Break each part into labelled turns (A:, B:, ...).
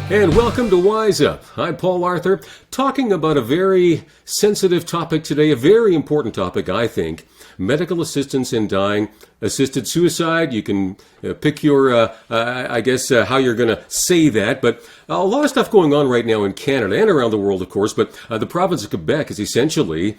A: And welcome to Wise Up. I'm Paul Arthur, talking about a very sensitive topic today, a very important topic, I think. Medical assistance in dying, assisted suicide. You can pick your, how you're going to say that. But a lot of stuff going on right now in Canada and around the world, of course. But the province of Quebec is essentially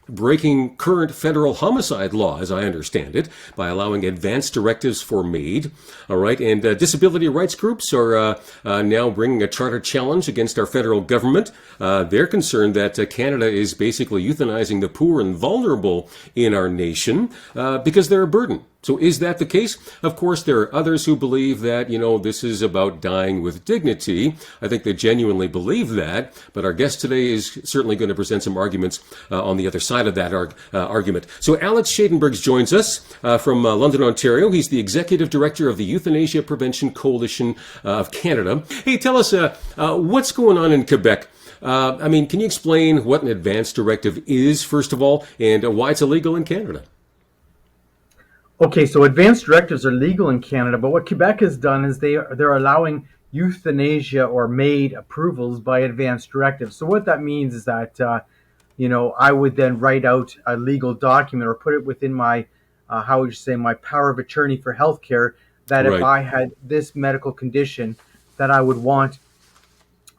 A: breaking current federal homicide law, as I understand it, by allowing advance directives for MAID. All right, and disability rights groups are now bringing a charter challenge against our federal government. They're concerned that Canada is basically euthanizing the poor and vulnerable in our nation because they're a burden. So is that the case? Of course, there are others who believe that, this is about dying with dignity. I think they genuinely believe that, but our guest today is certainly going to present some arguments on the other side of that argument. So Alex Schadenberg joins us from London, Ontario. He's the Executive Director of the Euthanasia Prevention Coalition of Canada. Hey, tell us what's going on in Quebec. Can you explain what an advance directive is, first of all, and why it's illegal in Canada?
B: Okay, so advance directives are legal in Canada, but what Quebec has done is they're allowing euthanasia or MAID approvals by advance directives. So what that means is that, I would then write out a legal document or put it within my, my power of attorney for healthcare, that
A: Right.
B: If I had this medical condition, that I would want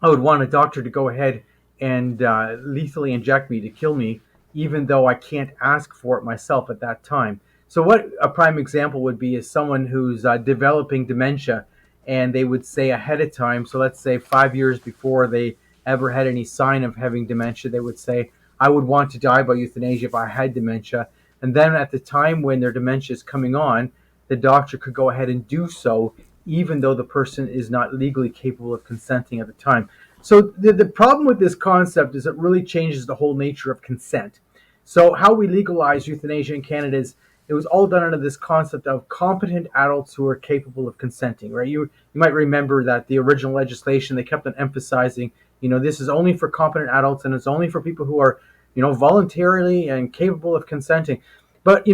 B: a doctor to go ahead and lethally inject me to kill me, even though I can't ask for it myself at that time. So what a prime example would be is someone who's developing dementia, and they would say ahead of time, so let's say 5 years before they ever had any sign of having dementia, they would say, I would want to die by euthanasia if I had dementia. And then at the time when their dementia is coming on, the doctor could go ahead and do so, even though the person is not legally capable of consenting at the time. So the problem with this concept is it really changes the whole nature of consent. So how we legalize euthanasia in Canada is, it was all done under this concept of competent adults who are capable of consenting, right? You might remember that the original legislation, they kept on emphasizing, this is only for competent adults and it's only for people who are, voluntarily and capable of consenting. But,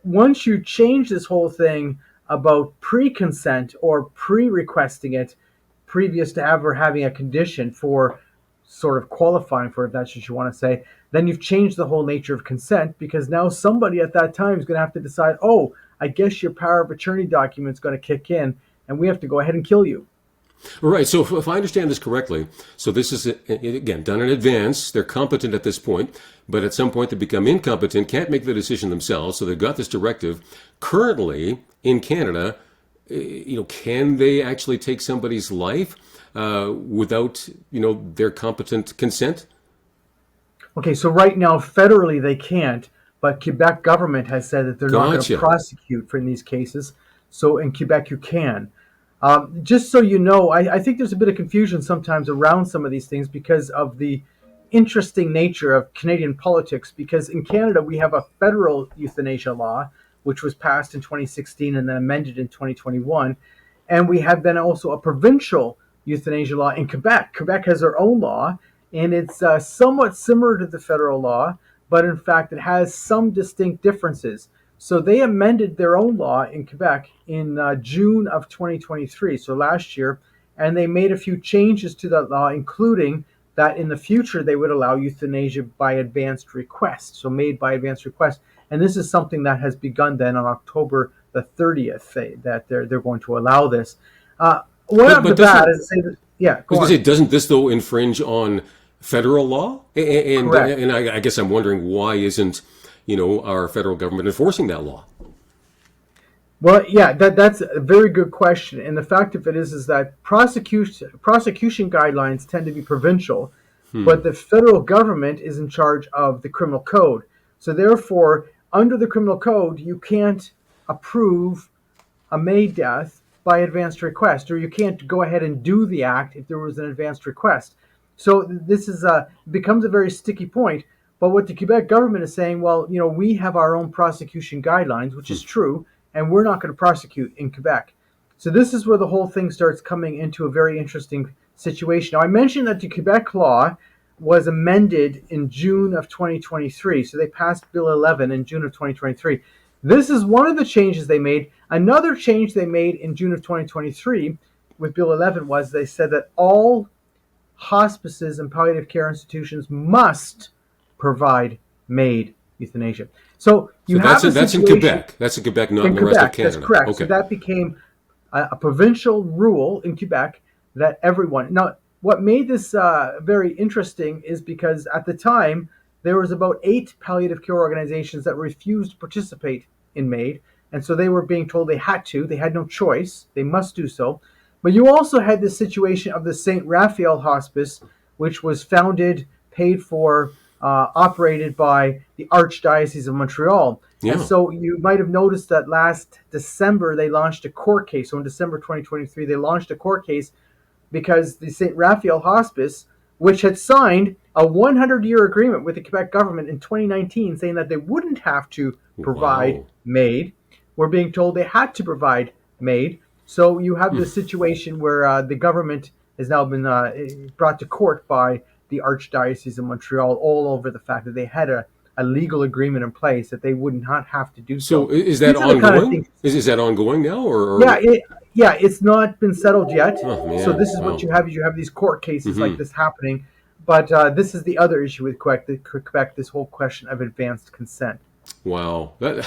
B: once you change this whole thing about pre-consent or pre-requesting it previous to ever having a condition for sort of qualifying for it, if that's what you want to say, then you've changed the whole nature of consent, because now somebody at that time is going to have to decide, oh, I guess your power of attorney document is going to kick in and we have to go ahead and kill you.
A: Right. So if I understand this correctly, so this is, again, done in advance. They're competent at this point, but at some point they become incompetent, can't make the decision themselves. So they've got this directive. Currently in Canada, can they actually take somebody's life without, their competent consent?
B: Okay, so right now, federally, they can't, but Quebec government has said that they're not going to prosecute for in these cases. So in Quebec, you can. Just so you know, I think there's a bit of confusion sometimes around some of these things because of the interesting nature of Canadian politics. Because in Canada, we have a federal euthanasia law, which was passed in 2016 and then amended in 2021. And we have then also a provincial euthanasia law in Quebec. Quebec has their own law, and it's somewhat similar to the federal law, but in fact, it has some distinct differences. So they amended their own law in Quebec in June of 2023, so last year, and they made a few changes to that law, including that in the future they would allow euthanasia by advanced request, so MAID by advanced request. And this is something that has begun then on October the 30th, that they're going to allow this. Doesn't
A: this though infringe on federal law? And I guess I'm wondering, why isn't our federal government enforcing that law?
B: Well, yeah, that's a very good question. And the fact of it is that prosecution guidelines tend to be provincial, but the federal government is in charge of the criminal code. So therefore, under the criminal code, you can't approve a MAID death by advanced request, or you can't go ahead and do the act if there was an advanced request. So this becomes a very sticky point. But what the Quebec government is saying, well, we have our own prosecution guidelines, which is true, and we're not going to prosecute in Quebec. So this is where the whole thing starts coming into a very interesting situation. Now, I mentioned that the Quebec law was amended in June of 2023. So they passed Bill 11 in June of 2023. This is one of the changes they made. Another change they made in June of 2023 with Bill 11 was they said that all hospices and palliative care institutions must provide MAID euthanasia. So you
A: So
B: have a
A: that's in
B: situation
A: Quebec. That's in Quebec, not in
B: in
A: the rest of
B: Quebec. That's
A: Canada.
B: correct. So
A: Okay.
B: that became a provincial rule in Quebec that everyone. Now, what made this very interesting is because at the time there was about 8 palliative care organizations that refused to participate in MAID, and so they were being told they had to. They had no choice. They must do so. But you also had the situation of the St. Raphael Hospice, which was founded, paid for, operated by the Archdiocese of Montreal. And
A: Yeah.
B: so you might have noticed that last December they launched a court case. So in December 2023, they launched a court case because the St. Raphael Hospice, which had signed a 100-year agreement with the Quebec government in 2019 saying that they wouldn't have to provide
A: Wow.
B: MAID, were being told they had to provide MAID. So you have this situation where the government has now been brought to court by the Archdiocese of Montreal all over the fact that they had a legal agreement in place that they would not have to do
A: So
B: so.
A: is that
B: These are the kind of
A: ongoing?
B: things.
A: Is that ongoing now,
B: Yeah,
A: or?
B: yeah, it's not been settled yet.
A: Oh
B: So
A: man.
B: this is what
A: Wow.
B: you have. You have these court cases
A: Hmm.
B: like this happening. But this is the other issue with Quebec, this whole question of advanced consent.
A: Wow. Yeah,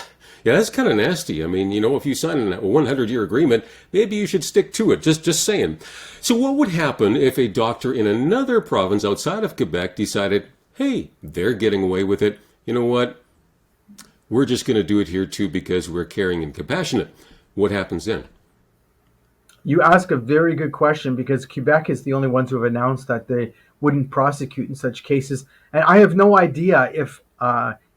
A: that's kind of nasty. I mean, if you sign a 100-year agreement, maybe you should stick to it. Just saying. So what would happen if a doctor in another province outside of Quebec decided, hey, they're getting away with it. You know what? We're just going to do it here too because we're caring and compassionate. What happens then?
B: You ask a very good question because Quebec is the only ones who have announced that they wouldn't prosecute in such cases. And I have no idea if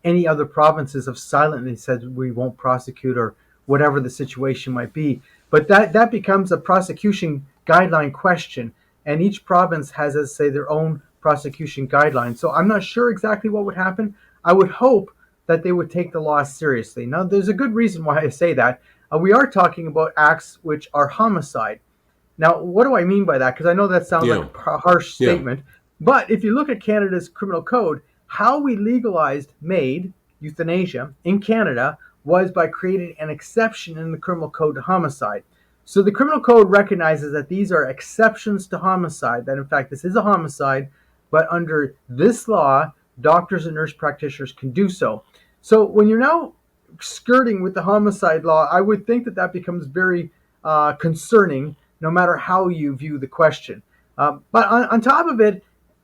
B: any other provinces have silently said we won't prosecute or whatever the situation might be. But that becomes a prosecution guideline question. And each province has, as I say, their own prosecution guidelines. So I'm not sure exactly what would happen. I would hope that they would take the law seriously. Now, there's a good reason why I say that. We are talking about acts which are homicide. Now, what do I mean by that? Because I know that sounds
A: Yeah.
B: like a harsh
A: Yeah.
B: statement. But if you look at Canada's criminal code, how we legalized MAID, euthanasia, in Canada was by creating an exception in the criminal code to homicide. So the criminal code recognizes that these are exceptions to homicide, that in fact this is a homicide, but under this law, doctors and nurse practitioners can do so. So when you're now skirting with the homicide law, I would think that that becomes very concerning, no matter how you view the question. But on top of it,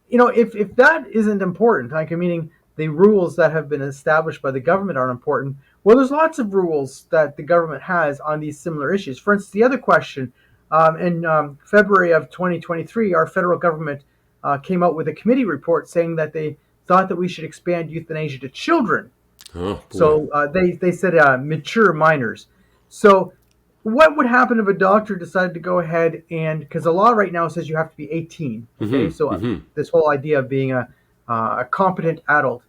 B: if that isn't important, like meaning the rules that have been established by the government aren't important, well, there's lots of rules that the government has on these similar issues. For instance, the other question, in February of 2023, our federal government came out with a committee report saying that they thought that we should expand euthanasia to children.
A: Oh boy.
B: So they said mature minors. So what would happen if a doctor decided to go ahead and, because the law right now says you have to be 18. Okay, so this whole idea of being a competent adult.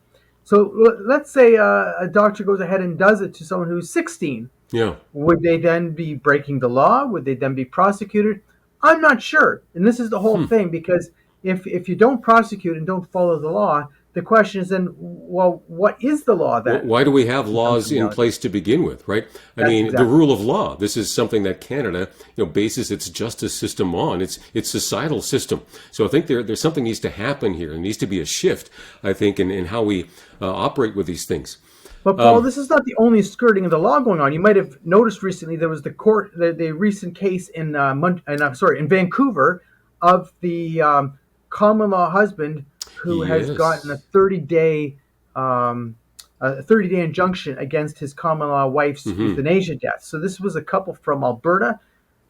B: So let's say a doctor goes ahead and does it to someone who's 16.
A: Yeah.
B: Would they then be breaking the law? Would they then be prosecuted? I'm not sure. And this is the whole thing, because if you don't prosecute and don't follow the law, the question is then, well, what is the law then?
A: Why do we have laws in place to begin with, right? I mean, the rule of law. This is something that Canada, bases its justice system on. It's societal system. So I think there's something needs to happen here. There needs to be a shift, I think, in how we operate with these things.
B: But Paul, this is not the only skirting of the law going on. You might have noticed recently there was the recent case in Vancouver of the common law husband who has gotten a 30-day injunction against his common law wife's euthanasia death. So this was a couple from Alberta.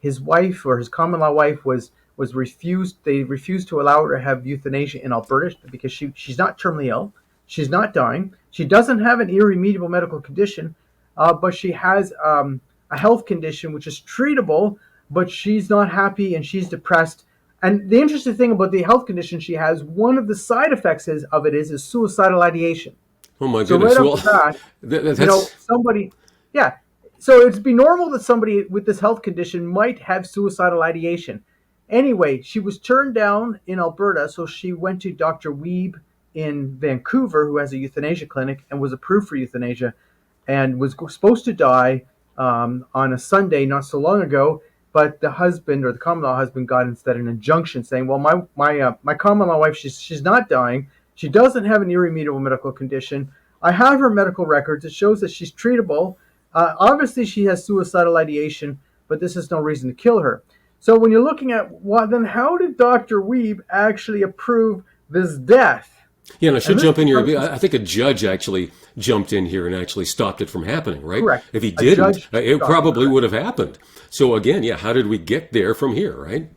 B: His wife, or his common law wife, was refused. They refused to allow her to have euthanasia in Alberta because she's not terminally ill. She's not dying. She doesn't have an irremediable medical condition, but she has a health condition which is treatable, but she's not happy and she's depressed. And the interesting thing about the health condition she has, one of the side effects of it is suicidal ideation.
A: Oh my
B: So
A: goodness!
B: right off the bat,
A: That's
B: somebody, yeah. So it'd be normal that somebody with this health condition might have suicidal ideation. Anyway, she was turned down in Alberta, so she went to Dr. Weeb in Vancouver, who has a euthanasia clinic, and was approved for euthanasia, and was supposed to die on a Sunday not so long ago. but the husband or the common law husband got instead an injunction saying, well, my common law wife, she's not dying. She doesn't have an irremediable medical condition. I have her medical records. It shows that she's treatable. Obviously, she has suicidal ideation, but this is no reason to kill her. So when you're looking at then how did Dr. Wiebe actually approve this death?
A: Yeah, and I should jump in here. I think a judge actually jumped in here and actually stopped it from happening, right?
B: Correct.
A: If he didn't, it probably would have happened. So again, yeah, how did we get there from here, right?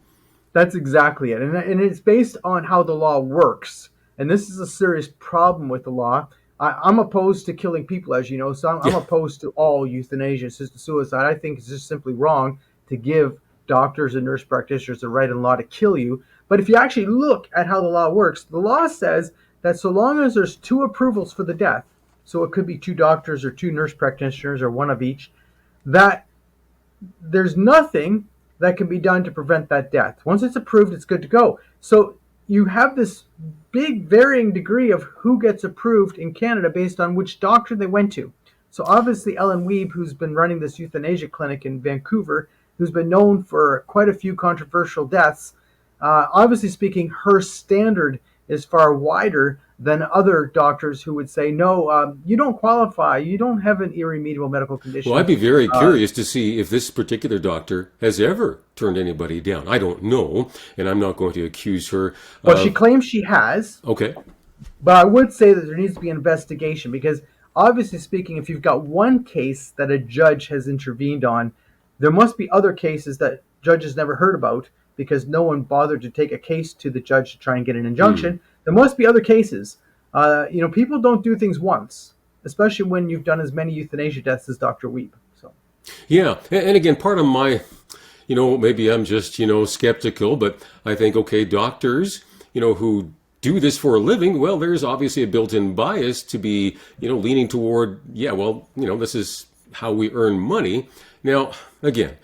B: That's exactly it. And it's based on how the law works. And this is a serious problem with the law. I'm opposed to killing people, as you know, so I'm opposed to all euthanasia, assisted suicide. I think it's just simply wrong to give doctors and nurse practitioners the right in law to kill you. But if you actually look at how the law works, the law says that so long as there's 2 approvals for the death, so it could be 2 doctors or 2 nurse practitioners or 1 of each, that there's nothing that can be done to prevent that death. Once it's approved, it's good to go. So you have this big varying degree of who gets approved in Canada based on which doctor they went to. So obviously Ellen Wiebe, who's been running this euthanasia clinic in Vancouver, who's been known for quite a few controversial deaths, obviously speaking, her standard is far wider than other doctors who would say, no, you don't qualify. You don't have an irremediable medical condition.
A: Well, I'd be very curious to see if this particular doctor has ever turned anybody down. I don't know, and I'm not going to accuse her.
B: Well, she claims she has.
A: Okay.
B: But I would say that there needs to be an investigation because, obviously speaking, if you've got one case that a judge has intervened on, there must be other cases that judges never heard about because no one bothered to take a case to the judge to try and get an injunction. There must be other cases. People don't do things once, especially when you've done as many euthanasia deaths as Dr. Wiebe. So,
A: yeah, and again, part of my, maybe I'm just, skeptical, but I think, okay, doctors, who do this for a living, well, there's obviously a built-in bias to be, leaning toward, this is how we earn money. Now, again,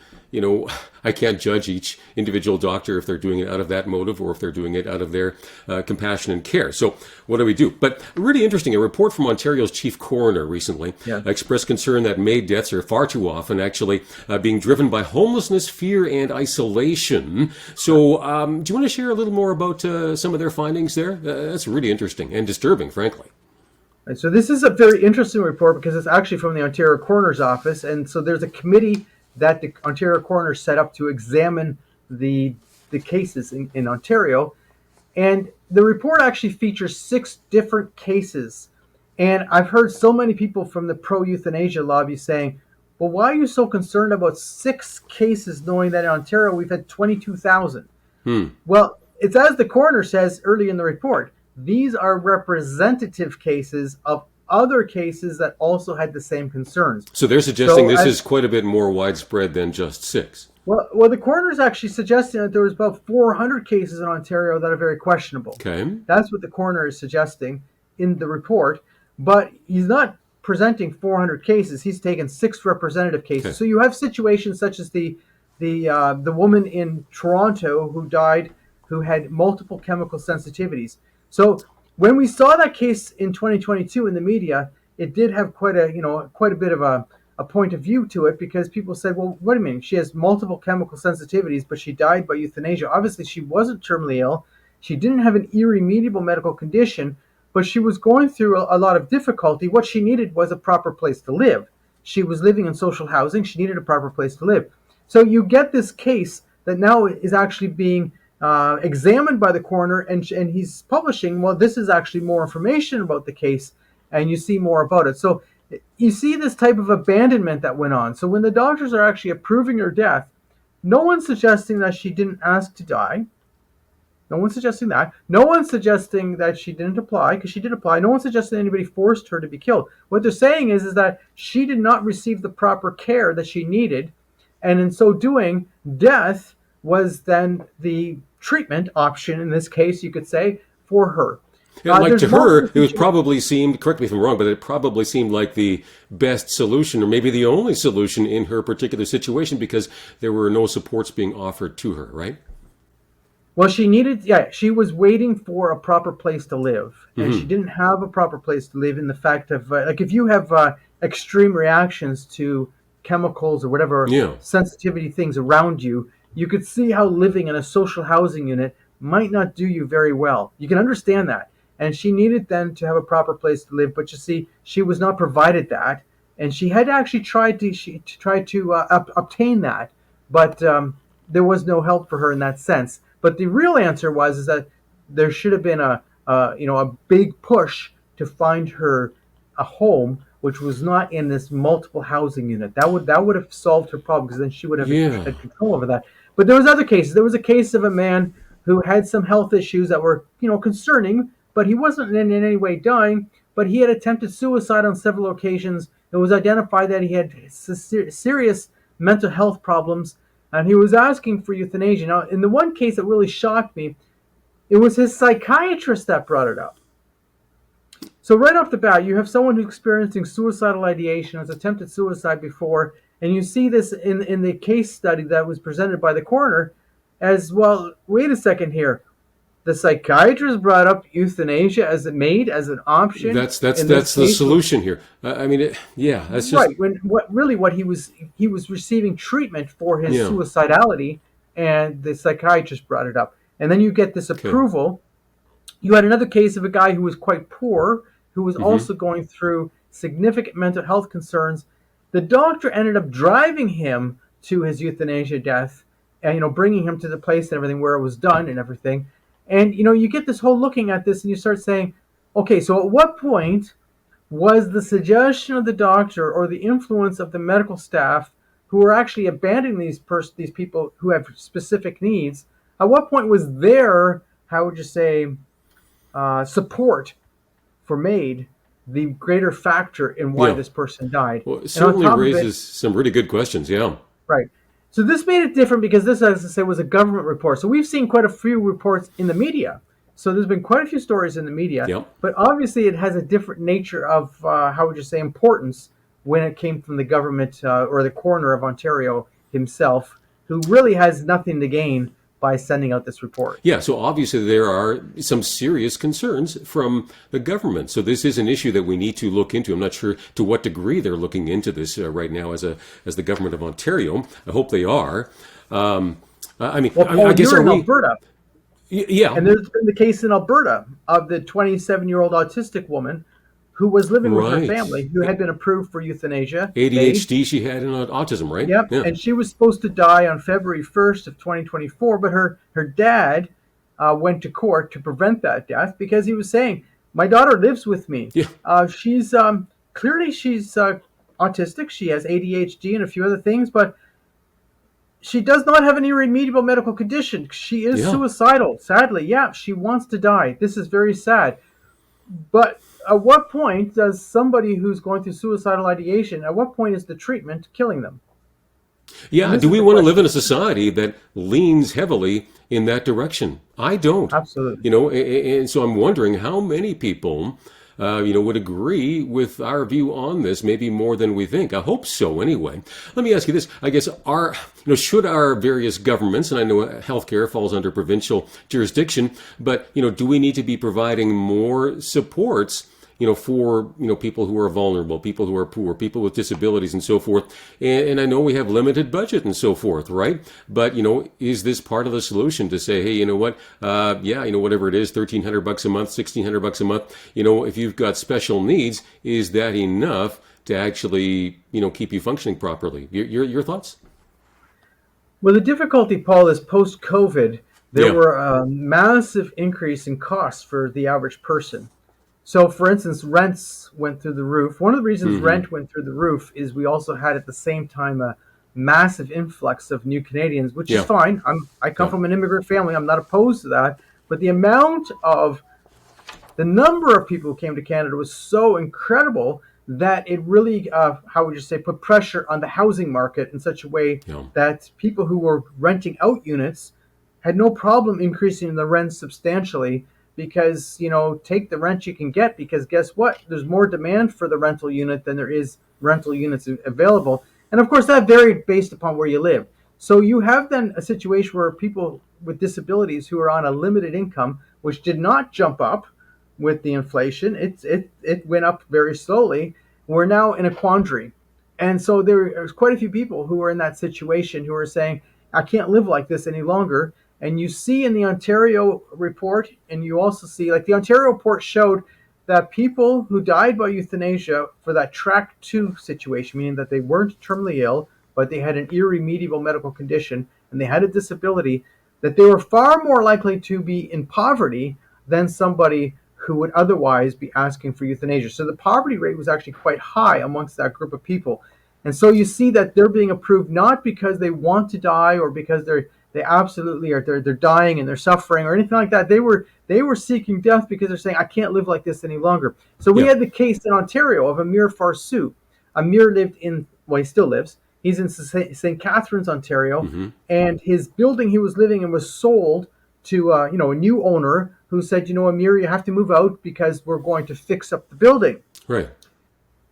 A: I can't judge each individual doctor if they're doing it out of that motive or if they're doing it out of their compassion and care. So what do we do? But really interesting, a report from Ontario's chief coroner recently expressed concern that MAID deaths are far too often actually being driven by homelessness, fear, and isolation. So do you want to share a little more about some of their findings there? That's really interesting and disturbing, frankly.
B: Right, so this is a very interesting report because it's actually from the Ontario Coroner's Office. And so there's a committee that the Ontario coroner set up to examine the cases in Ontario. And the report actually features 6 different cases. And I've heard so many people from the pro-euthanasia lobby saying, well, why are you so concerned about 6 cases knowing that in Ontario we've had 22,000? Well, it's as the coroner says early in the report, these are representative cases of other cases that also had the same concerns.
A: So they're suggesting this is quite a bit more widespread than just 6.
B: Well, the coroner is actually suggesting that there was about 400 cases in Ontario that are very questionable.
A: Okay.
B: That's what the coroner is suggesting in the report, but he's not presenting 400 cases. He's taken 6 representative cases. Okay. So you have situations such as the woman in Toronto who died, who had multiple chemical sensitivities. So when we saw that case in 2022 in the media, it did have quite a bit of a point of view to it because people said, well, wait a minute, she has multiple chemical sensitivities, but she died by euthanasia. Obviously, she wasn't terminally ill. She didn't have an irremediable medical condition, but she was going through a lot of difficulty. What she needed was a proper place to live. She was living in social housing. She needed a proper place to live. So you get this case that now is actually being examined by the coroner, and he's publishing, well, this is actually more information about the case, and you see more about it. So you see this type of abandonment that went on. So when the doctors are actually approving her death, no one's suggesting that she didn't ask to die. No one's suggesting that. No one's suggesting that she didn't apply, because she did apply. No one's suggesting anybody forced her to be killed. What they're saying is that she did not receive the proper care that she needed, and in so doing, death was then the treatment option, in this case, you could say, for her.
A: Like to her, it was probably seemed, correct me if I'm wrong, but it probably seemed like the best solution, or maybe the only solution in her particular situation, because there were no supports being offered to her, right?
B: Well, she was waiting for a proper place to live, and she didn't have a proper place to live in the fact of, if you have extreme reactions to chemicals or whatever
A: Yeah.
B: sensitivity things around you, you could see how living in a social housing unit might not do you very well. You can understand that. And she needed then to have a proper place to live, but you see, she was not provided that, and she had actually tried to obtain that, but there was no help for her in that sense. But the real answer was is that there should have been a big push to find her a home which was not in this multiple housing unit. That would have solved her problem, because then she would have
A: Yeah.
B: had control over that. But there was other cases. There was a case of a man who had some health issues that were concerning, but he wasn't in any way dying. But he had attempted suicide on several occasions. It was identified that he had serious mental health problems, and he was asking for euthanasia. Now, in the one case that really shocked me, it was his psychiatrist that brought it up. So right off the bat, you have someone who's experiencing suicidal ideation, has attempted suicide before, and you see this in the case study that was presented by the coroner as well. Wait a second here. The psychiatrist brought up euthanasia as MAID as an option.
A: That's the solution here. That's just
B: right. When what he was receiving treatment for his suicidality, and the psychiatrist brought it up, and then you get this approval. You had another case of a guy who was quite poor, who was also going through significant mental health concerns. The doctor ended up driving him to his euthanasia death, and bringing him to the place and everything where it was done and everything. And you get this whole looking at this, and you start saying, okay, so at what point was the suggestion of the doctor or the influence of the medical staff who are actually abandoning these people who have specific needs? At what point was their, how would you say, support for MAID the greater factor in why this person died?
A: Well, it certainly raises some really good questions. Yeah.
B: Right. So this made it different because this, as I say, was a government report. So we've seen quite a few reports in the media. So there's been quite a few stories in the media.
A: Yep.
B: But obviously it has a different nature of, how would you say, importance when it came from the government or the coroner of Ontario himself, who really has nothing to gain by sending out this report.
A: Yeah, so obviously there are some serious concerns from the government. So this is an issue that we need to look into. I'm not sure to what degree they're looking into this right now as the government of Ontario. I hope they are. I guess
B: you're in Alberta.
A: Yeah.
B: And there's been the case in Alberta of the 27-year-old autistic woman who was living with her family, who had been approved for euthanasia.
A: ADHD, she had autism, right?
B: Yep. Yeah. And she was supposed to die on February 1st of 2024, but her dad went to court to prevent that death because he was saying, my daughter lives with me.
A: Yeah.
B: She's clearly autistic. She has ADHD and a few other things, but she does not have any remediable medical condition. She is suicidal, sadly. Yeah, she wants to die. This is very sad. But at what point does somebody who's going through suicidal ideation, at what point is the treatment killing them?
A: Yeah, do we want to live in a society that leans heavily in that direction? I don't.
B: Absolutely.
A: And so I'm wondering how many people, would agree with our view on this, maybe more than we think. I hope so anyway. Let me ask you this. I guess should our various governments, and I know healthcare falls under provincial jurisdiction, but, do we need to be providing more supports for, people who are vulnerable, people who are poor, people with disabilities and so forth. And I know we have limited budget and so forth, right? But, is this part of the solution to say, hey, you know what? Whatever it is, $1,300 a month, $1,600 a month, if you've got special needs, is that enough to actually, keep you functioning properly? Your thoughts?
B: Well, the difficulty, Paul, is post-COVID, there were a massive increase in costs for the average person. So, for instance, rents went through the roof. One of the reasons rent went through the roof is we also had at the same time a massive influx of new Canadians, which is fine. I come from an immigrant family. I'm not opposed to that. But the number of people who came to Canada was so incredible that it really, put pressure on the housing market in such a way that people who were renting out units had no problem increasing the rent substantially. Because, take the rent you can get, because guess what? There's more demand for the rental unit than there is rental units available. And of course, that varied based upon where you live. So you have then a situation where people with disabilities who are on a limited income, which did not jump up with the inflation, it went up very slowly. We're now in a quandary. And so there's quite a few people who are in that situation who are saying, I can't live like this any longer. And you see in the Ontario report, and you also see, like the Ontario report showed that people who died by euthanasia for that track 2 situation, meaning that they weren't terminally ill, but they had an irremediable medical condition and they had a disability, that they were far more likely to be in poverty than somebody who would otherwise be asking for euthanasia. So the poverty rate was actually quite high amongst that group of people. And so you see that they're being approved not because they want to die or because they absolutely are they're dying and they're suffering or anything like that. They were seeking death because they're saying, I can't live like this any longer. So we had the case in Ontario of Amir Farsu. Amir lived in, well, he still lives. He's in St. Catharines, Ontario, and his building he was living in was sold to a new owner who said, Amir, you have to move out because we're going to fix up the building.
A: Right.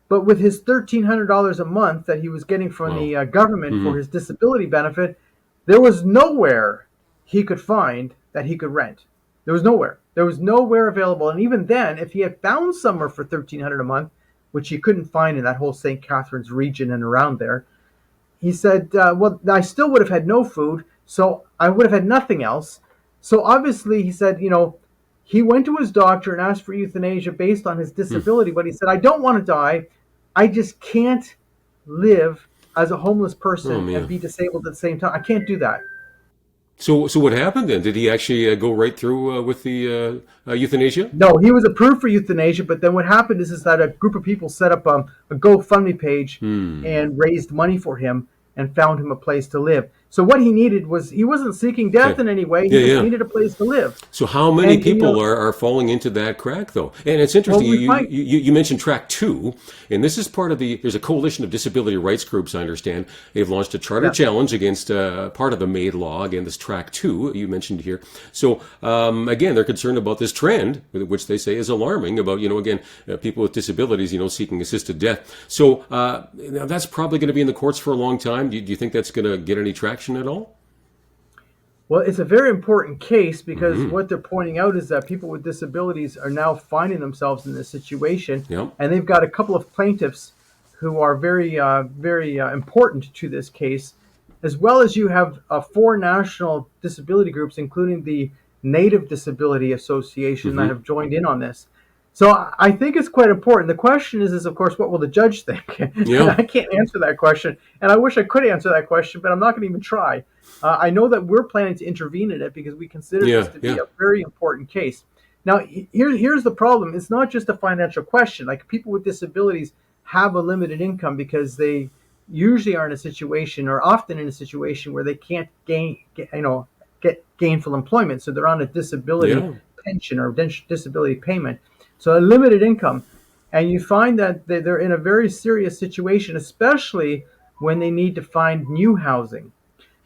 B: But with his $1,300 a month that he was getting from the government for his disability benefit, there was nowhere he could find that he could rent. There was nowhere. There was nowhere available. And even then, if he had found somewhere for $1,300 a month, which he couldn't find in that whole St. Catharines region and around there, he said, well, I still would have had no food, so I would have had nothing else. So obviously, he said, he went to his doctor and asked for euthanasia based on his disability, but he said, I don't want to die. I just can't live as a homeless person and be disabled at the same time. I can't do that.
A: So what happened then? Did he actually go right through with the euthanasia?
B: No, he was approved for euthanasia, but then what happened is that a group of people set up a GoFundMe page and raised money for him and found him a place to live. So what he needed was, he wasn't seeking death in any way. He just needed a place to live.
A: So how many people are falling into that crack, though? And it's interesting, you mentioned Track 2, and this is part of there's a coalition of disability rights groups, I understand. They've launched a charter challenge against part of the MAID law, again, this Track 2 you mentioned here. So, again, they're concerned about this trend, which they say is alarming, about, people with disabilities, seeking assisted death. So that's probably going to be in the courts for a long time. Do you think that's going to get any traction at all?
B: Well, it's a very important case because what they're pointing out is that people with disabilities are now finding themselves in this situation, and they've got a couple of plaintiffs who are very important to this case, as well as you have 4 national disability groups, including the Native Disability Association, that have joined in on this. So I think it's quite important. The question is of course, what will the judge think? I can't answer that question, and I wish I could answer that question, but I'm not going to even try. I know that we're planning to intervene in it because we consider this to be a very important case. Now, here's the problem. It's not just a financial question. Like, people with disabilities have a limited income because they usually are in a situation, or often in a situation, where they can't get gainful employment. So they're on a disability pension or disability payment. So a limited income, and you find that they're in a very serious situation, especially when they need to find new housing.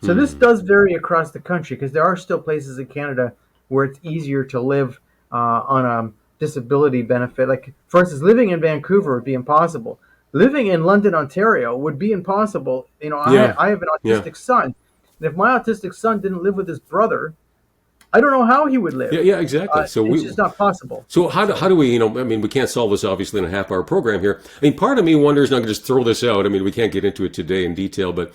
B: So this does vary across the country, because there are still places in Canada where it's easier to live on a disability benefit. Like, for instance, living in Vancouver would be impossible. Living in London, Ontario would be impossible. I have an autistic son. And if my autistic son didn't live with his brother, I don't know how he would live.
A: Yeah, exactly. So
B: it's just not possible.
A: So how do we, we can't solve this obviously in a half-hour program here. Part of me wonders, and I'm going to just throw this out. We can't get into it today in detail, but,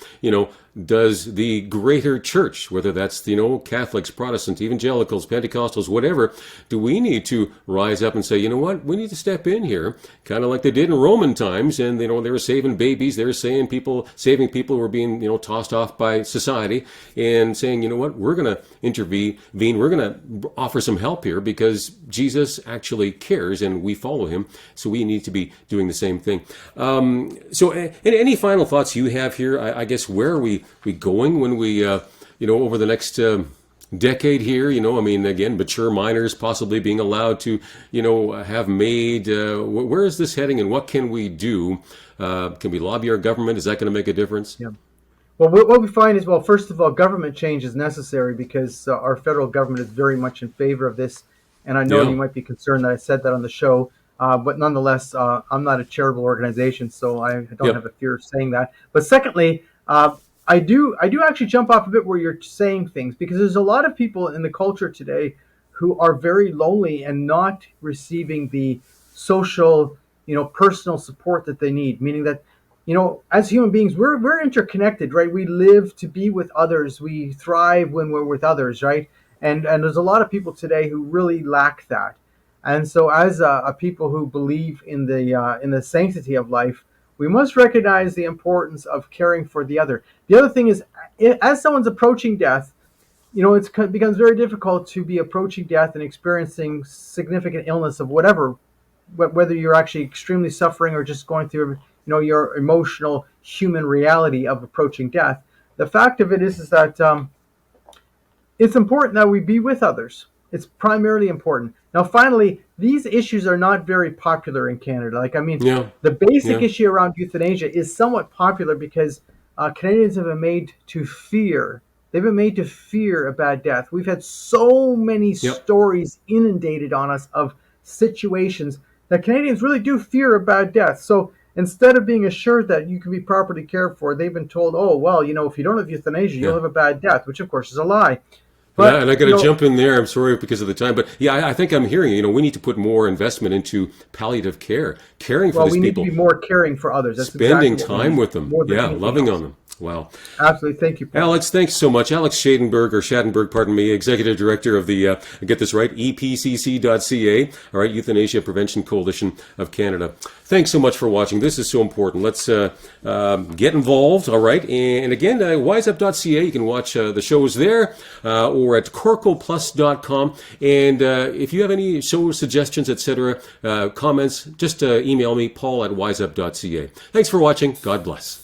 A: does the greater church, whether that's, Catholics, Protestants, evangelicals, Pentecostals, whatever, do we need to rise up and say, we need to step in here, kind of like they did in Roman times, and, they were saving babies, they were saving people who were being, tossed off by society, and saying, we're going to intervene, we're going to offer some help here because Jesus actually cares and we follow him, so we need to be doing the same thing. So any final thoughts you have here? I guess, where are we going when we, over the next decade here, again, mature minors possibly being allowed to, have MAID. Where is this heading, and what can we do? Can we lobby our government? Is that going to make a difference?
B: Yeah. Well, what we find is, first of all, government change is necessary because our federal government is very much in favor of this. And I know you might be concerned that I said that on the show, but nonetheless, I'm not a charitable organization, so I don't have a fear of saying that. But secondly, I do actually jump off a bit where you're saying things, because there's a lot of people in the culture today who are very lonely and not receiving the social, personal support that they need. Meaning that, as human beings, we're interconnected, right? We live to be with others. We thrive when we're with others, right? And there's a lot of people today who really lack that. And so, as a people who believe in the sanctity of life, we must recognize the importance of caring for the other. The other thing is, as someone's approaching death, it becomes very difficult to be approaching death and experiencing significant illness of whatever, whether you're actually extremely suffering or just going through, your emotional human reality of approaching death. The fact of it is that it's important that we be with others. It's primarily important. Now, finally, these issues are not very popular in Canada. The basic issue around euthanasia is somewhat popular because Canadians have been made to fear. They've been made to fear a bad death. We've had so many stories inundated on us of situations that Canadians really do fear a bad death. So instead of being assured that you can be properly cared for, they've been told, oh, well, if you don't have euthanasia, you'll have a bad death, which of course is a lie.
A: But, and I got to jump in there. I'm sorry because of the time, but I think I'm hearing. We need to put more investment into palliative care, caring for these people.
B: We need to be more caring for others. That's
A: spending time with them. Loving on them. Wow.
B: Absolutely. Thank you, Paul.
A: Alex, thanks so much. Alex Schadenberg, Executive Director of the, get this right, epcc.ca, all right, Euthanasia Prevention Coalition of Canada. Thanks so much for watching. This is so important. Let's get involved, all right? And again, wiseup.ca, you can watch the shows there or at corcoplus.com. And if you have any show suggestions, etc., comments, just email me, paul@wiseup.ca. Thanks for watching. God bless.